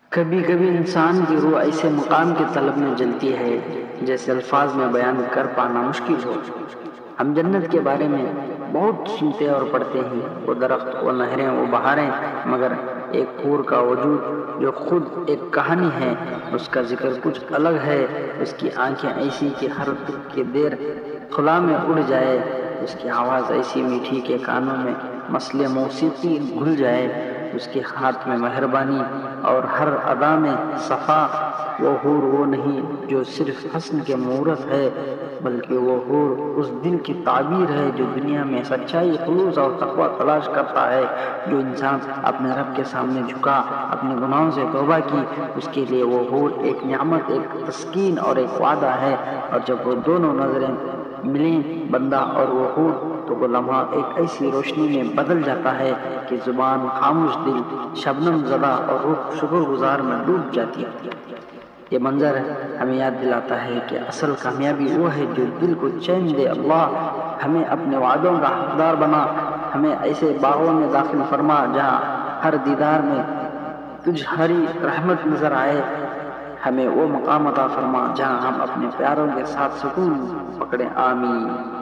کبھی کبھی انسان کی روح ایسے مقام کی طلب میں جلتی ہے جیسے الفاظ میں بیان کر پانا مشکل ہو۔ ہم جنت کے بارے میں بہت سنتے اور پڑھتے ہیں، وہ درخت، وہ نہریں، وہ بہاریں، مگر ایک حور کا وجود جو خود ایک کہانی ہے، اس کا ذکر کچھ الگ ہے۔ اس کی آنکھیں ایسی کہ ہر دکھ کی دیر خلا میں اڑ جائے، اس کی آواز ایسی میٹھی کہ کانوں میں مسئلے موسیقی گھل جائے، اس کے ہاتھ میں مہربانی اور ہر ادا میں صفا۔ وہ حور وہ نہیں جو صرف حسن کے مورت ہے، بلکہ وہ حور اس دل کی تعبیر ہے جو دنیا میں سچائی، خلوص اور تقوی تلاش کرتا ہے۔ جو انسان اپنے رب کے سامنے جھکا، اپنے گناہوں سے توبہ کی، اس کے لیے وہ حور ایک نعمت، ایک تسکین اور ایک وعدہ ہے۔ اور جب وہ دونوں نظریں ملیں، بندہ اور وہ حور، تو وہ لمحہ ایک ایسی روشنی میں بدل جاتا ہے کہ زبان خاموش، دل شبنم زدہ اور روح شکر گزار میں ڈوب جاتی ہے۔ یہ منظر ہمیں یاد دلاتا ہے کہ اصل کامیابی وہ ہے جو دل کو چین دے۔ اللہ ہمیں اپنے وعدوں کا حقدار بنا، ہمیں ایسے باغوں میں داخل فرما جہاں ہر دیدار میں تجھ ہری رحمت نظر آئے، ہمیں وہ مقام عطا فرما جہاں ہم اپنے پیاروں کے ساتھ سکون پکڑیں۔ آمین۔